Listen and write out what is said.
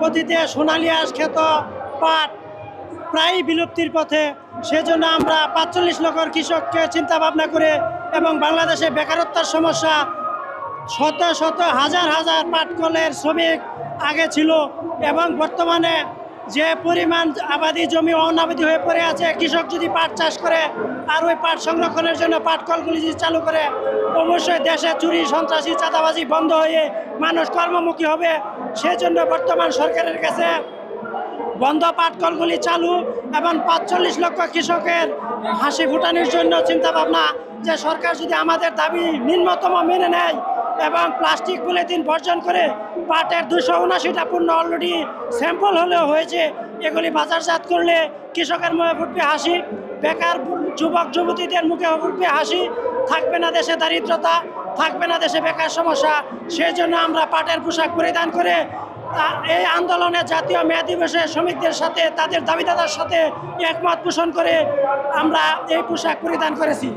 অতীতে সোনালী আঁশ খ্যাত পাট প্রায় বিলুপ্তির পথে। সেজন্য আমরা ৪৫ লক্ষ কৃষককে চিন্তা ভাবনা করে এবং বাংলাদেশে বেকারত্বের সমস্যা, শত শত হাজার হাজার পাটকলের শ্রমিক আগে ছিল এবং বর্তমানে যে পরিমাণ আবাদি জমি অনাবাদি হয়ে পড়ে আছে, কৃষক যদি পাট চাষ করে আর ওই পাট সংরক্ষণের জন্য পাটকলগুলি যদি চালু করে, অবশ্যই দেশে চুরি সন্ত্রাসী চাঁদাবাজি বন্ধ হয়ে মানুষ কর্মমুখী হবে। সেজন্য বর্তমান সরকারের কাছে বন্ধ পাটকলগুলি চালু এবং ৪৫ লক্ষ কৃষকের হাসি ফুটানোর জন্য চিন্তাভাবনা যে সরকার যদি আমাদের দাবি ন্যূনতম মেনে নেয় এবং প্লাস্টিক পলিথিন বর্জন করে পাটের ২৭৯টা পণ্য অলরেডি স্যাম্পল হলেও হয়েছে, এগুলি বাজারজাত করলে কৃষকের মুখে ফুটবে হাসি, বেকার যুবক যুবতীদের মুখে ফুটবে হাসি, থাকবে না দেশে দারিদ্রতা, থাকবে না দেশে বেকার সমস্যা। সেই জন্য আমরা পাটের পোশাক পরিধান করে এই আন্দোলনে জাতীয় মে দিবসে শ্রমিকদের সাথে তাদের দাবিদাতার সাথে একমত পোষণ করে আমরা এই পোশাক পরিধান করেছি।